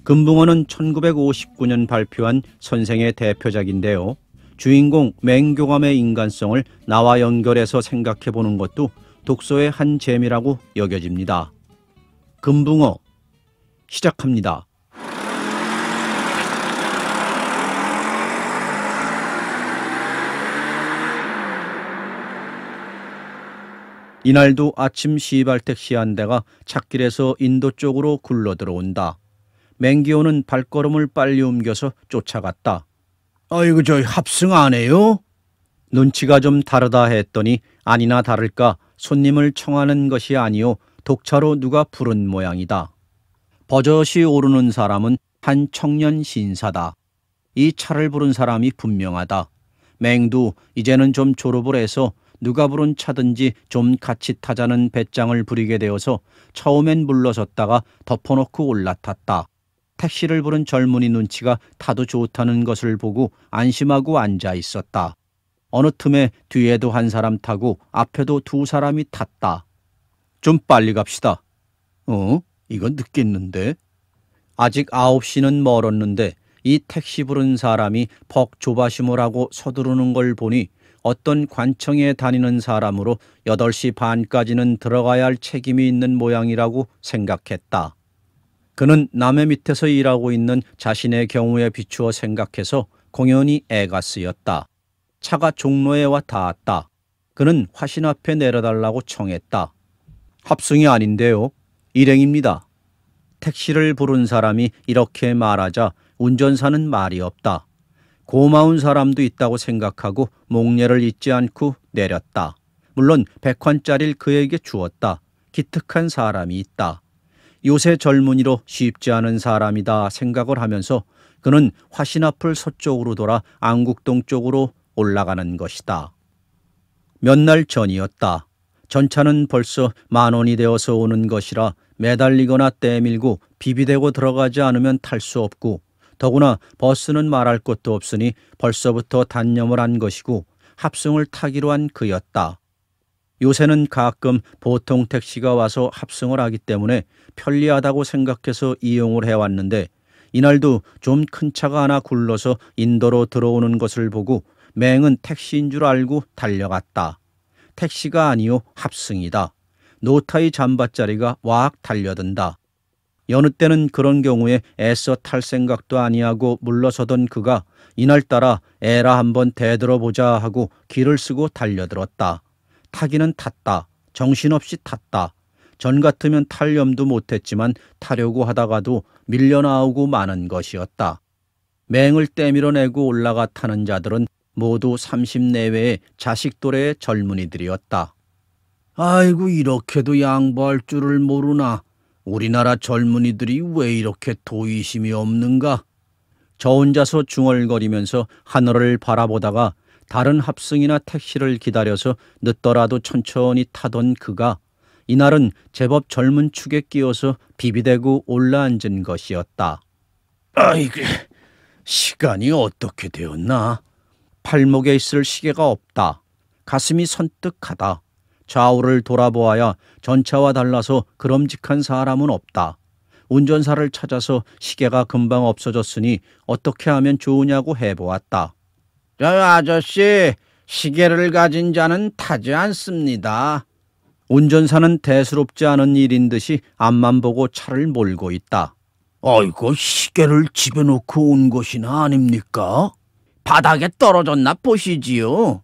금붕어는 1959년 발표한 선생의 대표작인데요. 주인공 맹교감의 인간성을 나와 연결해서 생각해보는 것도 독서의 한 재미라고 여겨집니다. 금붕어 시작합니다. 이날도 아침 시발 택시 한 대가 찻길에서 인도 쪽으로 굴러 들어온다. 맹기호는 발걸음을 빨리 옮겨서 쫓아갔다. 아이고, 저 합승 안 해요? 눈치가 좀 다르다 했더니 아니나 다를까 손님을 청하는 것이 아니오 독차로 누가 부른 모양이다. 버젓이 오르는 사람은 한 청년 신사다. 이 차를 부른 사람이 분명하다. 맹도 이제는 좀 졸업을 해서 누가 부른 차든지 좀 같이 타자는 배짱을 부리게 되어서 처음엔 물러섰다가 덮어놓고 올라탔다. 택시를 부른 젊은이 눈치가 타도 좋다는 것을 보고 안심하고 앉아 있었다. 어느 틈에 뒤에도 한 사람 타고 앞에도 두 사람이 탔다. 좀 빨리 갑시다. 이건 늦겠는데? 아직 9시는 멀었는데 이 택시 부른 사람이 퍽 조바심을 하고 서두르는 걸 보니 어떤 관청에 다니는 사람으로 8시 반까지는 들어가야 할 책임이 있는 모양이라고 생각했다. 그는 남의 밑에서 일하고 있는 자신의 경우에 비추어 생각해서 공연히 애가 쓰였다. 차가 종로에 와 닿았다. 그는 화신 앞에 내려달라고 청했다. 합승이 아닌데요. 일행입니다. 택시를 부른 사람이 이렇게 말하자 운전사는 말이 없다. 고마운 사람도 있다고 생각하고 목례를 잊지 않고 내렸다. 물론 100환짜리를 그에게 주었다. 기특한 사람이 있다. 요새 젊은이로 쉽지 않은 사람이다 생각을 하면서 그는 화신 앞을 서쪽으로 돌아 안국동 쪽으로 올라가는 것이다. 몇 날 전이었다. 전차는 벌써 10,000원이 되어서 오는 것이라 매달리거나 떼밀고 비비대고 들어가지 않으면 탈 수 없고 더구나 버스는 말할 것도 없으니 벌써부터 단념을 한 것이고 합승을 타기로 한 그였다. 요새는 가끔 보통 택시가 와서 합승을 하기 때문에 편리하다고 생각해서 이용을 해왔는데 이날도 좀 큰 차가 하나 굴러서 인도로 들어오는 것을 보고 맹은 택시인 줄 알고 달려갔다. 택시가 아니요 합승이다. 노타이 잠바짜리가 와악 달려든다. 여느 때는 그런 경우에 애써 탈 생각도 아니하고 물러서던 그가 이날따라 에라 한번 대들어보자 하고 길을 쓰고 달려들었다. 타기는 탔다. 정신없이 탔다. 전 같으면 탈 염도 못했지만 타려고 하다가도 밀려나오고 마는 것이었다. 맹을 떼밀어내고 올라가 타는 자들은 모두 30 내외의 자식 또래의 젊은이들이었다. 아이고, 이렇게도 양보할 줄을 모르나. 우리나라 젊은이들이 왜 이렇게 도의심이 없는가? 저 혼자서 중얼거리면서 하늘을 바라보다가 다른 합승이나 택시를 기다려서 늦더라도 천천히 타던 그가 이날은 제법 젊은 축에 끼어서 비비대고 올라앉은 것이었다. 아이고, 시간이 어떻게 되었나? 팔목에 있을 시계가 없다. 가슴이 선뜩하다. 좌우를 돌아보아야 전차와 달라서 그럼직한 사람은 없다. 운전사를 찾아서 시계가 금방 없어졌으니 어떻게 하면 좋으냐고 해보았다. 저 아저씨, 시계를 가진 자는 타지 않습니다. 운전사는 대수롭지 않은 일인 듯이 앞만 보고 차를 몰고 있다. 아이고, 시계를 집에 놓고 온 것이나 아닙니까? 바닥에 떨어졌나 보시지요.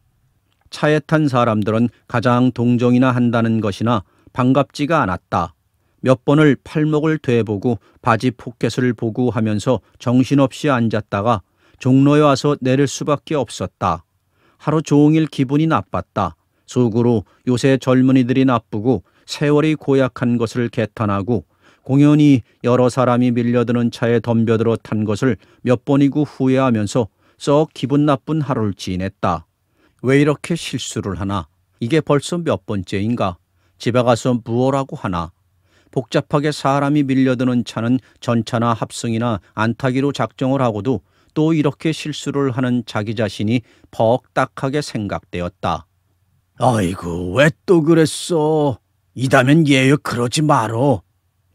차에 탄 사람들은 가장 동정이나 한다는 것이나 반갑지가 않았다. 몇 번을 팔목을 되보고 바지 포켓을 보고 하면서 정신없이 앉았다가 종로에 와서 내릴 수밖에 없었다. 하루 종일 기분이 나빴다. 속으로 요새 젊은이들이 나쁘고 세월이 고약한 것을 개탄하고 공연히 여러 사람이 밀려드는 차에 덤벼들어 탄 것을 몇 번이고 후회하면서 썩 기분 나쁜 하루를 지냈다. 왜 이렇게 실수를 하나? 이게 벌써 몇 번째인가? 집에 가서 무엇라고 하나? 복잡하게 사람이 밀려드는 차는 전차나 합승이나 안 타기로 작정을 하고도 또 이렇게 실수를 하는 자기 자신이 퍽 딱하게 생각되었다. 아이고, 왜 또 그랬어? 이다면 얘여 그러지 말어.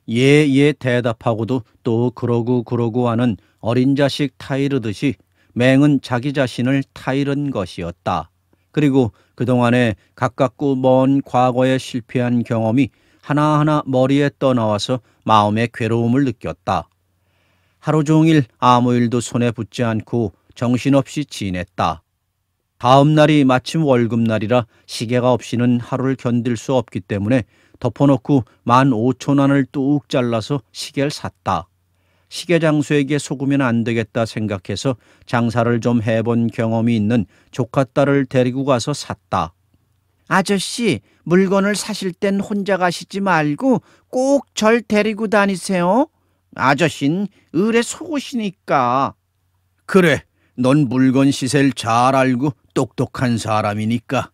예 대답하고도 또 그러고 하는 어린 자식 타이르듯이 맹은 자기 자신을 타이른 것이었다. 그리고 그동안에 가깝고 먼 과거에 실패한 경험이 하나하나 머리에 떠나와서 마음의 괴로움을 느꼈다. 하루 종일 아무 일도 손에 붙지 않고 정신없이 지냈다. 다음 날이 마침 월급날이라 시계가 없이는 하루를 견딜 수 없기 때문에 덮어놓고 15,000원을 뚝 잘라서 시계를 샀다. 시계 장수에게 속으면 안 되겠다 생각해서 장사를 좀 해본 경험이 있는 조카딸을 데리고 가서 샀다. 아저씨, 물건을 사실 땐 혼자 가시지 말고 꼭 절 데리고 다니세요. 아저씨는 을에 속으시니까. 그래, 넌 물건 시세를 잘 알고 똑똑한 사람이니까.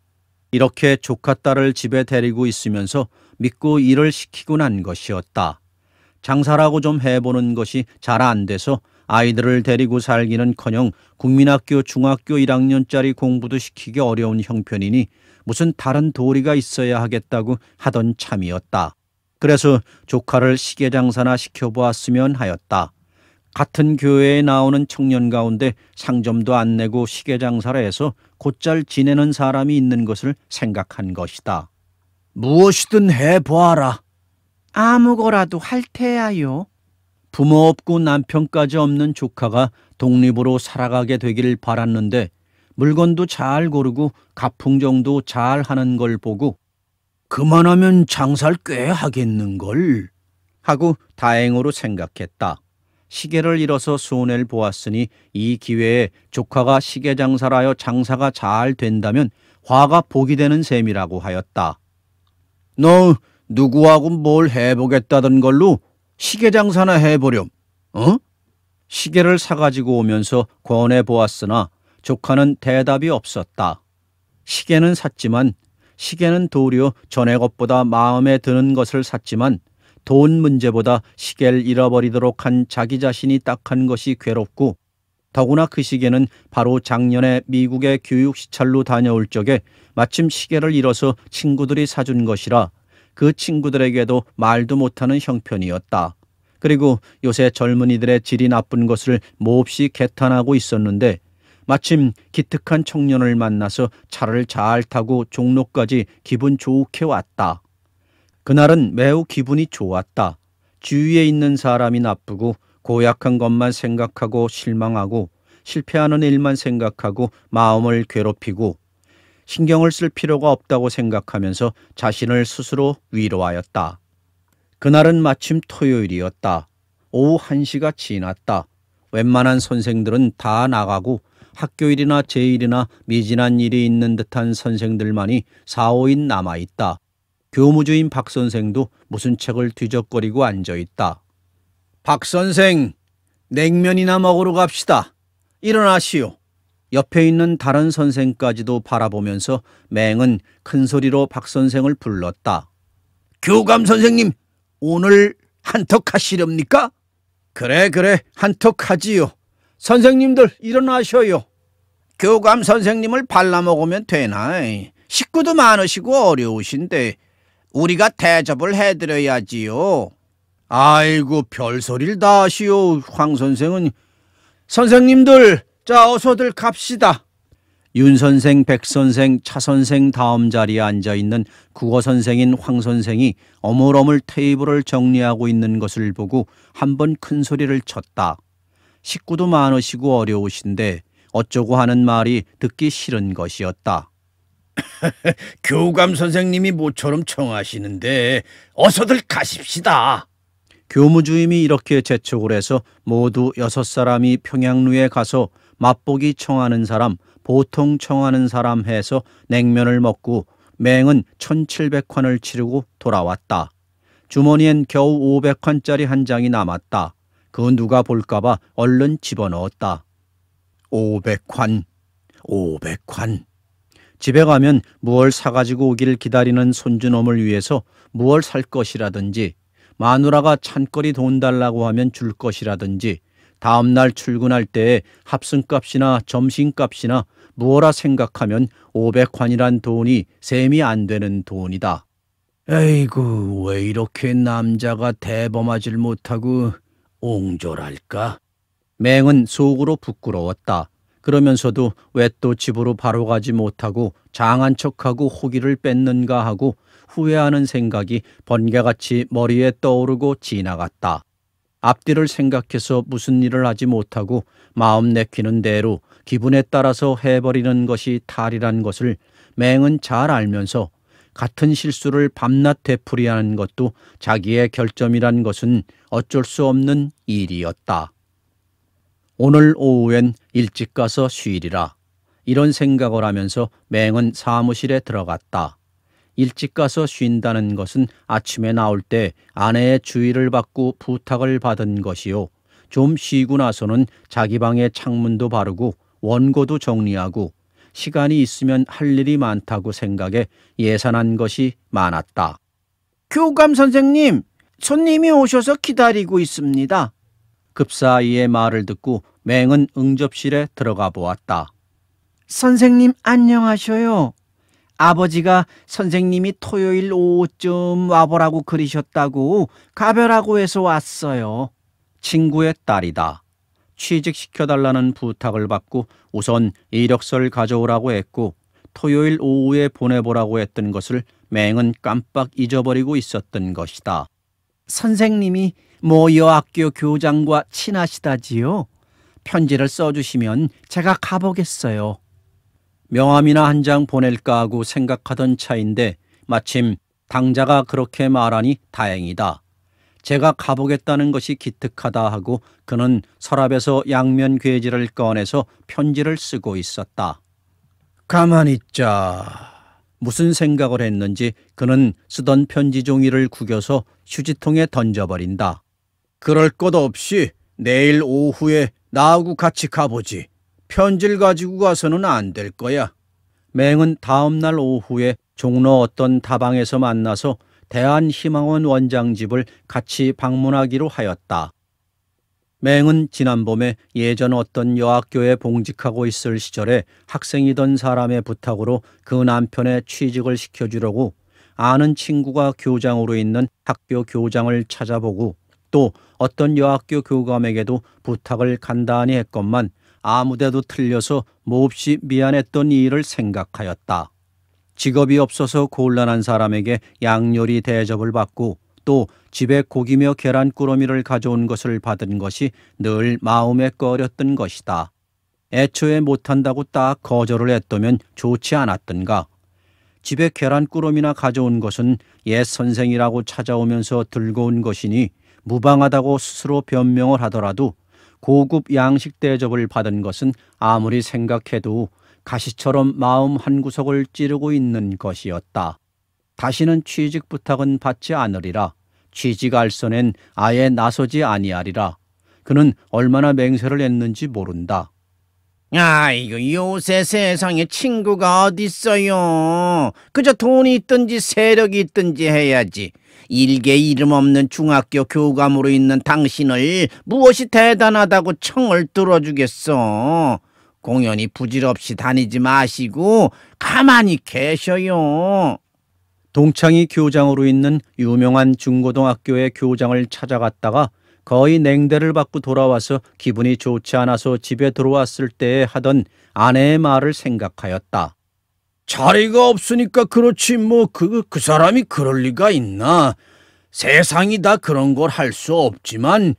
이렇게 조카딸을 집에 데리고 있으면서 믿고 일을 시키고 난 것이었다. 장사라고 좀 해보는 것이 잘 안 돼서 아이들을 데리고 살기는커녕 국민학교 중학교 1학년짜리 공부도 시키기 어려운 형편이니 무슨 다른 도리가 있어야 하겠다고 하던 참이었다. 그래서 조카를 시계 장사나 시켜보았으면 하였다. 같은 교회에 나오는 청년 가운데 상점도 안 내고 시계 장사를 해서 곧잘 지내는 사람이 있는 것을 생각한 것이다. 무엇이든 해보아라. 아무거라도 할 테야요. 부모 없고 남편까지 없는 조카가 독립으로 살아가게 되길 바랐는데 물건도 잘 고르고 가풍정도 잘 하는 걸 보고 그만하면 장사를 꽤 하겠는걸 하고 다행으로 생각했다. 시계를 잃어서 손해를 보았으니 이 기회에 조카가 시계 장사를 하여 장사가 잘 된다면 화가 복이 되는 셈이라고 하였다. 너 누구하고 뭘 해보겠다던 걸로 시계 장사나 해보렴. 시계를 사가지고 오면서 권해보았으나 조카는 대답이 없었다. 시계는 샀지만 시계는 도리어 전에 것보다 마음에 드는 것을 샀지만 돈 문제보다 시계를 잃어버리도록 한 자기 자신이 딱한 것이 괴롭고 더구나 그 시계는 바로 작년에 미국에 교육 시찰로 다녀올 적에 마침 시계를 잃어서 친구들이 사준 것이라 그 친구들에게도 말도 못하는 형편이었다. 그리고 요새 젊은이들의 질이 나쁜 것을 몹시 개탄하고 있었는데 마침 기특한 청년을 만나서 차를 잘 타고 종로까지 기분 좋게 왔다. 그날은 매우 기분이 좋았다. 주위에 있는 사람이 나쁘고 고약한 것만 생각하고 실망하고 실패하는 일만 생각하고 마음을 괴롭히고 신경을 쓸 필요가 없다고 생각하면서 자신을 스스로 위로하였다. 그날은 마침 토요일이었다. 오후 1시가 지났다. 웬만한 선생들은 다 나가고 학교일이나 제일이나 미진한 일이 있는 듯한 선생들만이 4, 5인 남아있다. 교무주인 박 선생도 무슨 책을 뒤적거리고 앉아있다. 박 선생, 냉면이나 먹으러 갑시다. 일어나시오. 옆에 있는 다른 선생까지도 바라보면서 맹은 큰 소리로 박 선생을 불렀다. 교감 선생님, 오늘 한턱 하시렵니까? 그래, 한턱 하지요. 선생님들 일어나셔요. 교감 선생님을 발라먹으면 되나? 식구도 많으시고 어려우신데 우리가 대접을 해드려야지요. 아이고, 별소리를 다 하시오. 황 선생은. 선생님들, 자 어서들 갑시다. 윤 선생, 백 선생, 차 선생 다음 자리에 앉아있는 국어 선생인 황 선생이 어물어물 테이블을 정리하고 있는 것을 보고 한번 큰 소리를 쳤다. 식구도 많으시고 어려우신데 어쩌고 하는 말이 듣기 싫은 것이었다. 교감 선생님이 모처럼 청하시는데 어서들 가십시다. 교무주임이 이렇게 재촉을 해서 모두 6사람이 평양루에 가서 맛보기 청하는 사람, 보통 청하는 사람 해서 냉면을 먹고 맹은 1,700환을 치르고 돌아왔다. 주머니엔 겨우 500환짜리 한 장이 남았다. 그 누가 볼까봐 얼른 집어넣었다. 500환. 집에 가면 무얼 사가지고 오기를 기다리는 손주놈을 위해서 무얼 살 것이라든지 마누라가 찬거리 돈 달라고 하면 줄 것이라든지 다음날 출근할 때에 합승값이나 점심값이나 무엇라 생각하면 500환이란 돈이 셈이 안 되는 돈이다. 에이구, 왜 이렇게 남자가 대범하질 못하고 옹졸할까? 맹은 속으로 부끄러웠다. 그러면서도 왜 또 집으로 바로 가지 못하고 장한 척하고 호기를 뺐는가 하고 후회하는 생각이 번개같이 머리에 떠오르고 지나갔다. 앞뒤를 생각해서 무슨 일을 하지 못하고 마음 내키는 대로 기분에 따라서 해버리는 것이 탈이란 것을 맹은 잘 알면서 같은 실수를 밤낮 되풀이하는 것도 자기의 결점이란 것은 어쩔 수 없는 일이었다. 오늘 오후엔 일찍 가서 쉬리라. 이런 생각을 하면서 맹은 사무실에 들어갔다. 일찍 가서 쉰다는 것은 아침에 나올 때 아내의 주의를 받고 부탁을 받은 것이요. 좀 쉬고 나서는 자기 방의 창문도 바르고 원고도 정리하고 시간이 있으면 할 일이 많다고 생각해 예산한 것이 많았다. 교감 선생님, 손님이 오셔서 기다리고 있습니다. 급사이의 말을 듣고 맹은 응접실에 들어가 보았다. 선생님 안녕하셔요. 아버지가 선생님이 토요일 오후쯤 와보라고 그러셨다고 가벼라고 해서 왔어요. 친구의 딸이다. 취직시켜달라는 부탁을 받고 우선 이력서를 가져오라고 했고 토요일 오후에 보내보라고 했던 것을 맹은 깜빡 잊어버리고 있었던 것이다. 선생님이 모 여학교 교장과 친하시다지요? 편지를 써주시면 제가 가보겠어요. 명함이나 한 장 보낼까 하고 생각하던 차인데 마침 당자가 그렇게 말하니 다행이다. 제가 가보겠다는 것이 기특하다 하고 그는 서랍에서 양면 괴지를 꺼내서 편지를 쓰고 있었다. 가만히 있자. 무슨 생각을 했는지 그는 쓰던 편지 종이를 구겨서 휴지통에 던져버린다. 그럴 것 없이 내일 오후에 나하고 같이 가보지. 편지를 가지고 가서는 안 될 거야. 맹은 다음 날 오후에 종로 어떤 다방에서 만나서 대한희망원 원장 집을 같이 방문하기로 하였다. 맹은 지난 봄에 예전 어떤 여학교에 봉직하고 있을 시절에 학생이던 사람의 부탁으로 그 남편의 취직을 시켜주려고 아는 친구가 교장으로 있는 학교 교장을 찾아보고 또 어떤 여학교 교감에게도 부탁을 간단히 했건만 아무데도 틀려서 몹시 미안했던 이 일을 생각하였다. 직업이 없어서 곤란한 사람에게 양요리 대접을 받고 또 집에 고기며 계란꾸러미를 가져온 것을 받은 것이 늘 마음에 꺼렸던 것이다. 애초에 못한다고 딱 거절을 했다면 좋지 않았던가. 집에 계란꾸러미나 가져온 것은 옛 선생이라고 찾아오면서 들고 온 것이니 무방하다고 스스로 변명을 하더라도 고급 양식 대접을 받은 것은 아무리 생각해도 가시처럼 마음 한구석을 찌르고 있는 것이었다. 다시는 취직 부탁은 받지 않으리라. 취직 알선엔 아예 나서지 아니하리라. 그는 얼마나 맹세를 했는지 모른다. 아이고, 요새 세상에 친구가 어딨어요. 그저 돈이 있든지 세력이 있든지 해야지. 일개 이름 없는 중학교 교감으로 있는 당신을 무엇이 대단하다고 청을 들어주겠어. 공연히 부질없이 다니지 마시고 가만히 계셔요. 동창이 교장으로 있는 유명한 중고등학교의 교장을 찾아갔다가 거의 냉대를 받고 돌아와서 기분이 좋지 않아서 집에 들어왔을 때에 하던 아내의 말을 생각하였다. 자리가 없으니까 그렇지 뭐 그 사람이 그럴 리가 있나. 세상이 다 그런 걸 할 수 없지만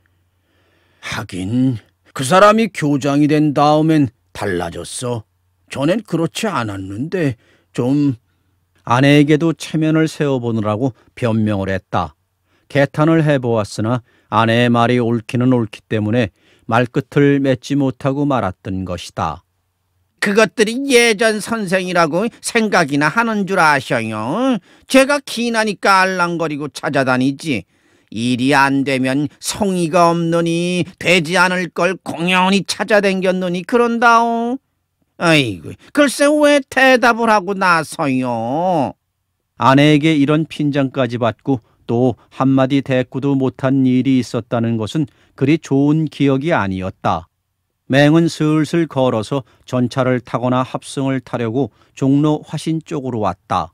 하긴 그 사람이 교장이 된 다음엔 달라졌어. 전엔 그렇지 않았는데 좀. 아내에게도 체면을 세워보느라고 변명을 했다. 개탄을 해보았으나 아내의 말이 옳기는 옳기 때문에 말끝을 맺지 못하고 말았던 것이다. 그것들이 예전 선생이라고 생각이나 하는 줄 아셔요. 제가 기나니까 알랑거리고 찾아다니지. 일이 안 되면 성의가 없느니 되지 않을 걸 공연히 찾아댕겼느니 그런다오. 아이고, 글쎄 왜 대답을 하고 나서요. 아내에게 이런 핀잔까지 받고 또 한마디 대꾸도 못한 일이 있었다는 것은 그리 좋은 기억이 아니었다. 맹은 슬슬 걸어서 전차를 타거나 합승을 타려고 종로 화신 쪽으로 왔다.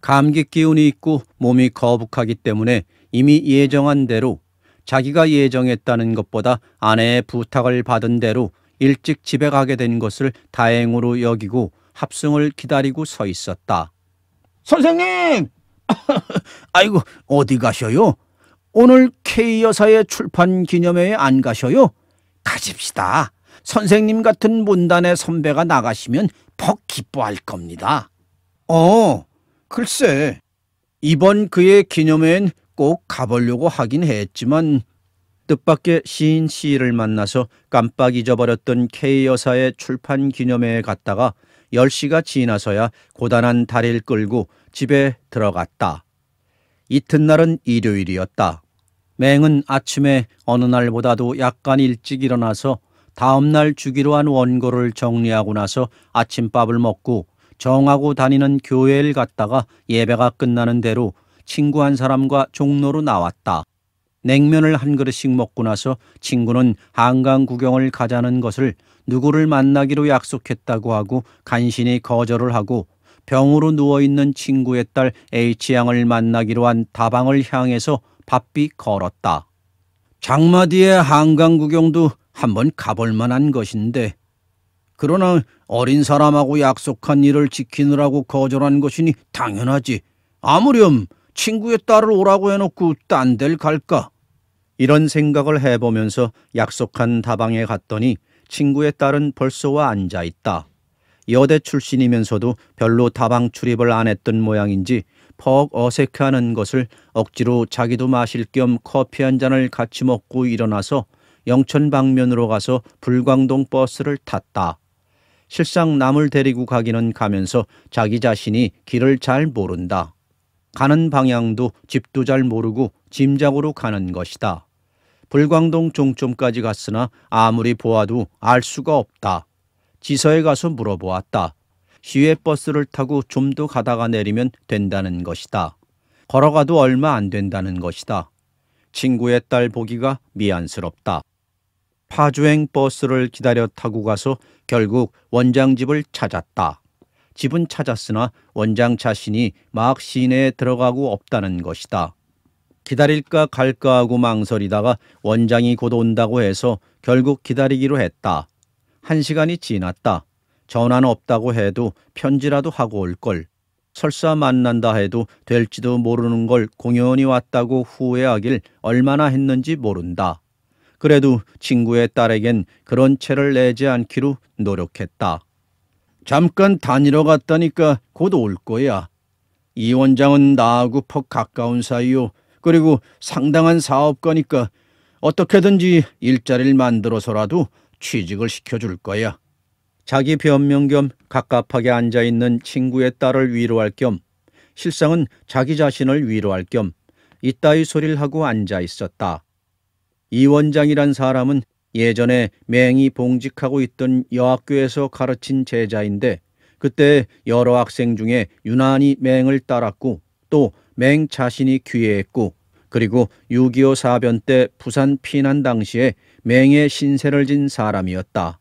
감기 기운이 있고 몸이 거북하기 때문에 이미 예정한 대로 자기가 예정했다는 것보다 아내의 부탁을 받은 대로 일찍 집에 가게 된 것을 다행으로 여기고 합승을 기다리고 서 있었다. 선생님! 아이고, 어디 가셔요? 오늘 K여사의 출판 기념회에 안 가셔요? 가십시다. 선생님 같은 문단의 선배가 나가시면 퍽 기뻐할 겁니다. 글쎄, 이번 그의 기념회엔 꼭 가보려고 하긴 했지만 뜻밖의 시인 C를 만나서 깜빡 잊어버렸던 K여사의 출판 기념회에 갔다가 10시가 지나서야 고단한 다리를 끌고 집에 들어갔다. 이튿날은 일요일이었다. 맹은 아침에 어느 날보다도 약간 일찍 일어나서 다음날 주기로 한 원고를 정리하고 나서 아침밥을 먹고 정하고 다니는 교회를 갔다가 예배가 끝나는 대로 친구 한 사람과 종로로 나왔다. 냉면을 한 그릇씩 먹고 나서 친구는 한강 구경을 가자는 것을 누구를 만나기로 약속했다고 하고 간신히 거절을 하고 병으로 누워있는 친구의 딸 H양을 만나기로 한 다방을 향해서 바삐 걸었다. 장마 뒤에 한강 구경도 한번 가볼 만한 것인데 그러나 어린 사람하고 약속한 일을 지키느라고 거절한 것이니 당연하지. 아무렴 친구의 딸을 오라고 해놓고 딴 데를 갈까? 이런 생각을 해보면서 약속한 다방에 갔더니 친구의 딸은 벌써 와 앉아있다. 여대 출신이면서도 별로 다방 출입을 안 했던 모양인지 퍽 어색해하는 것을 억지로 자기도 마실 겸 커피 한 잔을 같이 먹고 일어나서 영천 방면으로 가서 불광동 버스를 탔다. 실상 남을 데리고 가기는 가면서 자기 자신이 길을 잘 모른다. 가는 방향도 집도 잘 모르고 짐작으로 가는 것이다. 불광동 종점까지 갔으나 아무리 보아도 알 수가 없다. 지서에 가서 물어보았다. 시외버스를 타고 좀 더 가다가 내리면 된다는 것이다. 걸어가도 얼마 안 된다는 것이다. 친구의 딸 보기가 미안스럽다. 파주행 버스를 기다려 타고 가서 결국 원장 집을 찾았다. 집은 찾았으나 원장 자신이 막 시내에 들어가고 없다는 것이다. 기다릴까 갈까 하고 망설이다가 원장이 곧 온다고 해서 결국 기다리기로 했다. 1시간이 지났다. 전화는 없다고 해도 편지라도 하고 올걸. 설사 만난다 해도 될지도 모르는 걸 공연히 왔다고 후회하길 얼마나 했는지 모른다. 그래도 친구의 딸에겐 그런 채를 내지 않기로 노력했다. 잠깐 다니러 갔다니까 곧 올 거야. 이 원장은 나하고 퍽 가까운 사이요. 그리고 상당한 사업가니까 어떻게든지 일자리를 만들어서라도 취직을 시켜줄 거야. 자기 변명 겸 갑갑하게 앉아있는 친구의 딸을 위로할 겸 실상은 자기 자신을 위로할 겸 이따위 소리를 하고 앉아있었다. 이 원장이란 사람은 예전에 맹이 봉직하고 있던 여학교에서 가르친 제자인데 그때 여러 학생 중에 유난히 맹을 따랐고 또 맹 자신이 귀해했고 그리고 6.25 사변 때 부산 피난 당시에 맹의 신세를 진 사람이었다.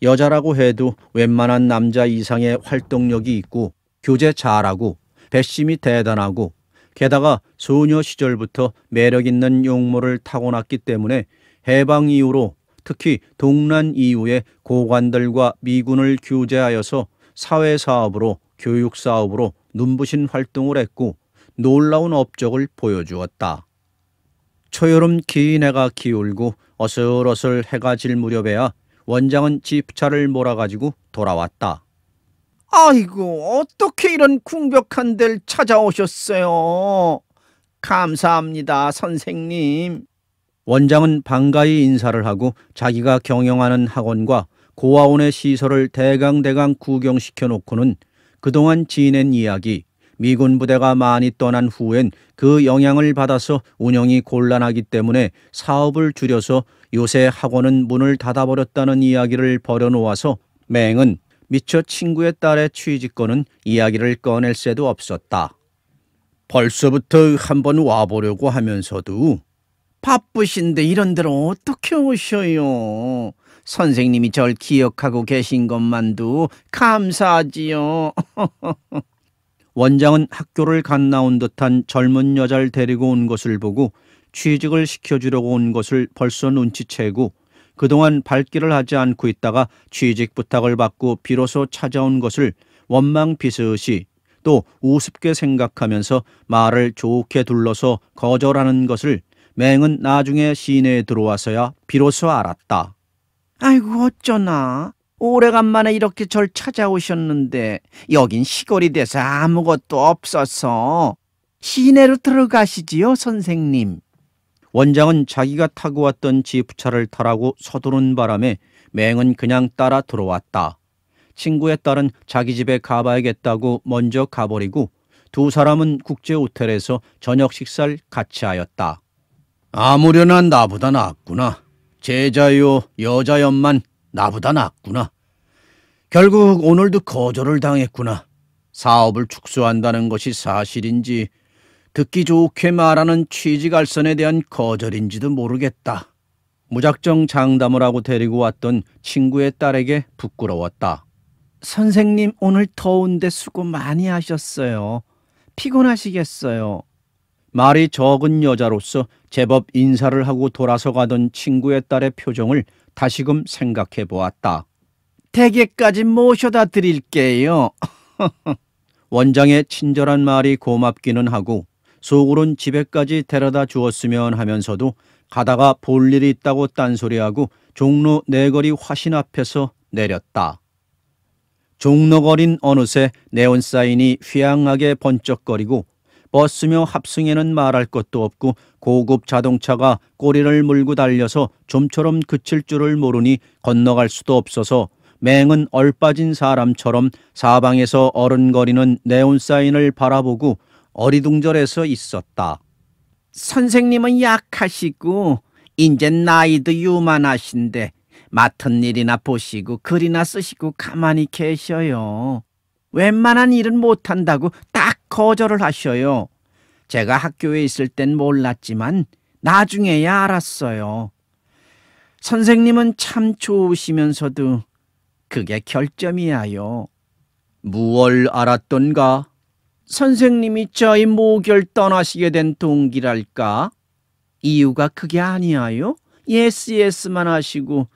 여자라고 해도 웬만한 남자 이상의 활동력이 있고 교제 잘하고 배심이 대단하고 게다가 소녀 시절부터 매력 있는 용모를 타고났기 때문에 해방 이후로 특히 동란 이후에 고관들과 미군을 교제하여서 사회사업으로 교육사업으로 눈부신 활동을 했고 놀라운 업적을 보여주었다. 초여름 긴 해가 기울고 어슬어슬 해가 질 무렵에야 원장은 집차를 몰아가지고 돌아왔다. 아이고, 어떻게 이런 궁벽한 데를 찾아오셨어요? 감사합니다, 선생님. 원장은 반가이 인사를 하고 자기가 경영하는 학원과 고아원의 시설을 대강대강 구경시켜 놓고는 그동안 지낸 이야기, 미군 부대가 많이 떠난 후엔 그 영향을 받아서 운영이 곤란하기 때문에 사업을 줄여서 요새 학원은 문을 닫아버렸다는 이야기를 벌여놓아서 맹은 미처 친구의 딸의 취직권은 이야기를 꺼낼 새도 없었다. 벌써부터 한번 와보려고 하면서도 바쁘신데 이런 데로 어떻게 오셔요? 선생님이 절 기억하고 계신 것만도 감사하지요. 원장은 학교를 갓 나온 듯한 젊은 여자를 데리고 온 것을 보고 취직을 시켜주려고 온 것을 벌써 눈치채고 그동안 발길을 하지 않고 있다가 취직 부탁을 받고 비로소 찾아온 것을 원망 비슷이 또 우습게 생각하면서 말을 좋게 둘러서 거절하는 것을 맹은 나중에 시내에 들어와서야 비로소 알았다. 아이고 어쩌나. 오래간만에 이렇게 절 찾아오셨는데 여긴 시골이 돼서 아무것도 없어서 시내로 들어가시지요, 선생님. 원장은 자기가 타고 왔던 지프차를 타라고 서두른 바람에 맹은 그냥 따라 들어왔다. 친구의 딸은 자기 집에 가봐야겠다고 먼저 가버리고 두 사람은 국제 호텔에서 저녁 식사를 같이 하였다. 아무려나 나보다 낫구나. 제자요 여자연만 나보다 낫구나. 결국 오늘도 거절을 당했구나. 사업을 축소한다는 것이 사실인지 듣기 좋게 말하는 취직 알선에 대한 거절인지도 모르겠다. 무작정 장담을 하고 데리고 왔던 친구의 딸에게 부끄러웠다. 선생님 오늘 더운데 수고 많이 하셨어요. 피곤하시겠어요. 말이 적은 여자로서 제법 인사를 하고 돌아서 가던 친구의 딸의 표정을 다시금 생각해 보았다. 댁에까지 모셔다 드릴게요. 원장의 친절한 말이 고맙기는 하고 속으론 집에까지 데려다 주었으면 하면서도 가다가 볼 일이 있다고 딴소리하고 종로 내거리 화신 앞에서 내렸다. 종로거린 어느새 네온사인이 휘황하게 번쩍거리고 버스며 합승에는 말할 것도 없고 고급 자동차가 꼬리를 물고 달려서 좀처럼 그칠 줄을 모르니 건너갈 수도 없어서 맹은 얼빠진 사람처럼 사방에서 어른거리는 네온사인을 바라보고 어리둥절해서 있었다. 선생님은 약하시고 인젠 나이도 유만하신데 맡은 일이나 보시고 글이나 쓰시고 가만히 계셔요. 웬만한 일은 못한다고 딱 거절을 하셔요. 제가 학교에 있을 땐 몰랐지만 나중에야 알았어요. 선생님은 참 좋으시면서도 그게 결점이야요. 무얼 알았던가? 선생님이 저희 모결 떠나시게 된 동기랄까? 이유가 그게 아니야요? 예스만 하시고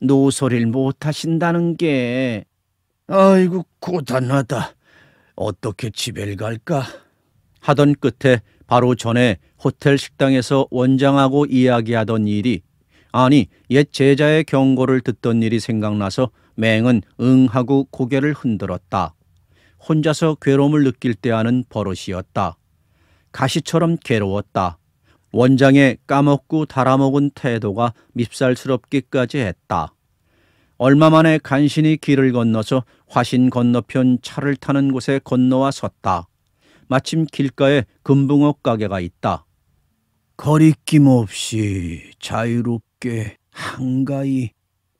노소리를 못하신다는 게. 아이고 고단하다. 어떻게 집에 갈까? 하던 끝에 바로 전에 호텔 식당에서 원장하고 이야기하던 일이 아니 옛 제자의 경고를 듣던 일이 생각나서 맹은 응하고 고개를 흔들었다. 혼자서 괴로움을 느낄 때 하는 버릇이었다. 가시처럼 괴로웠다. 원장의 까먹고 달아먹은 태도가 밉살스럽기까지 했다. 얼마 만에 간신히 길을 건너서 화신 건너편 차를 타는 곳에 건너와 섰다. 마침 길가에 금붕어 가게가 있다. 거리낌 없이 자유롭게 한가히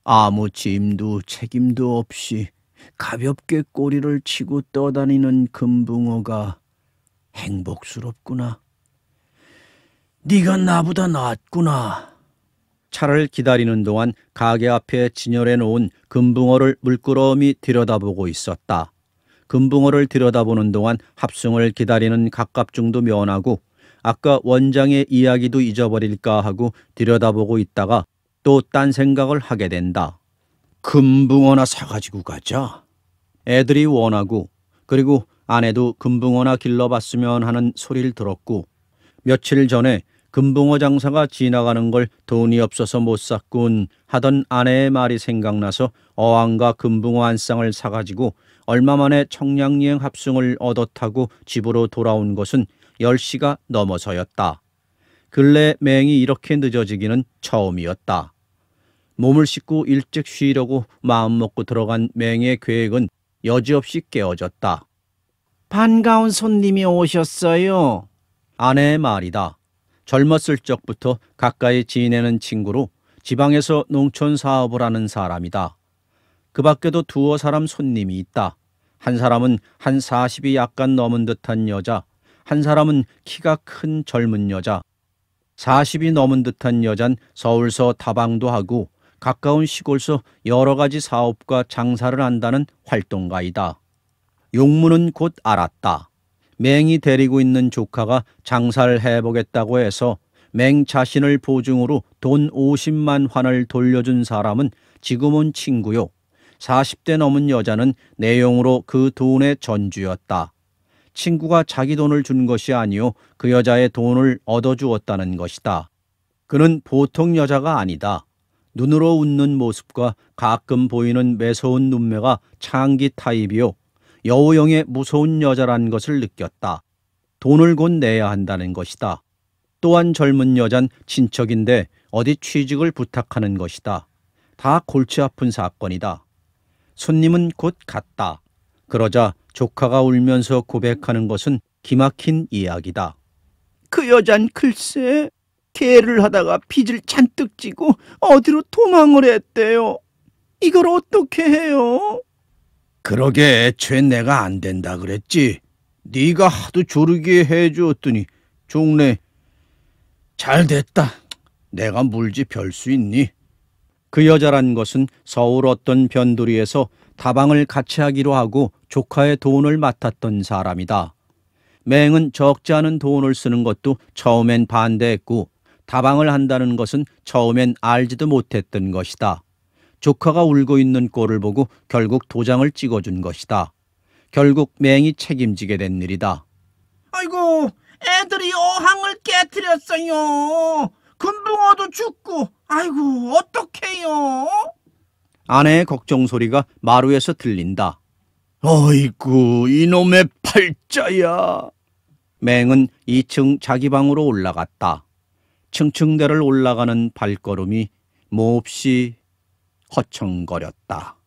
아무 짐도 책임도 없이 가볍게 꼬리를 치고 떠다니는 금붕어가 행복스럽구나. 네가 나보다 낫구나. 차를 기다리는 동안 가게 앞에 진열해 놓은 금붕어를 물끄러미 들여다보고 있었다. 금붕어를 들여다보는 동안 합승을 기다리는 갑갑증도 면하고 아까 원장의 이야기도 잊어버릴까 하고 들여다보고 있다가 또 딴 생각을 하게 된다. 금붕어나 사가지고 가자. 애들이 원하고 그리고 아내도 금붕어나 길러봤으면 하는 소리를 들었고 며칠 전에 금붕어 장사가 지나가는 걸 돈이 없어서 못 샀군 하던 아내의 말이 생각나서 어항과 금붕어 한 쌍을 사가지고 얼마 만에 청량리행 합승을 얻어 타고 집으로 돌아온 것은 10시가 넘어서였다. 근래 맹이 이렇게 늦어지기는 처음이었다. 몸을 씻고 일찍 쉬려고 마음먹고 들어간 맹의 계획은 여지없이 깨어졌다. 반가운 손님이 오셨어요. 아내의 말이다. 젊었을 적부터 가까이 지내는 친구로 지방에서 농촌 사업을 하는 사람이다. 그 밖에도 두어 사람 손님이 있다. 한 사람은 한 40이 약간 넘은 듯한 여자, 한 사람은 키가 큰 젊은 여자. 40이 넘은 듯한 여잔 서울서 다방도 하고 가까운 시골서 여러 가지 사업과 장사를 한다는 활동가이다. 용무는 곧 알았다. 맹이 데리고 있는 조카가 장사를 해보겠다고 해서 맹 자신을 보증으로 돈 50만 환을 돌려준 사람은 지금은 친구요. 40대 넘은 여자는 내용으로 그 돈의 전주였다. 친구가 자기 돈을 준 것이 아니요 그 여자의 돈을 얻어주었다는 것이다. 그는 보통 여자가 아니다. 눈으로 웃는 모습과 가끔 보이는 매서운 눈매가 창기 타입이요. 여우형의 무서운 여자란 것을 느꼈다. 돈을 곧 내야 한다는 것이다. 또한 젊은 여잔 친척인데 어디 취직을 부탁하는 것이다. 다 골치 아픈 사건이다. 손님은 곧 갔다. 그러자 조카가 울면서 고백하는 것은 기막힌 이야기다. 그 여잔 글쎄 개를 하다가 빚을 잔뜩 지고 어디로 도망을 했대요. 이걸 어떻게 해요? 그러게 애초에 내가 안 된다 그랬지. 네가 하도 조르게 해주었더니 종래 잘 됐다. 내가 물지 별 수 있니? 그 여자란 것은 서울 어떤 변두리에서 다방을 같이 하기로 하고 조카의 돈을 맡았던 사람이다. 맹은 적지 않은 돈을 쓰는 것도 처음엔 반대했고 다방을 한다는 것은 처음엔 알지도 못했던 것이다. 조카가 울고 있는 꼴을 보고 결국 도장을 찍어준 것이다. 결국 맹이 책임지게 된 일이다. 아이고 애들이 어항을 깨뜨렸어요. 금붕어도 죽고 아이고 어떡해요? 아내의 걱정 소리가 마루에서 들린다. 어이구 이놈의 팔자야. 맹은 2층 자기 방으로 올라갔다. 층층대를 올라가는 발걸음이 몹시 허청거렸다.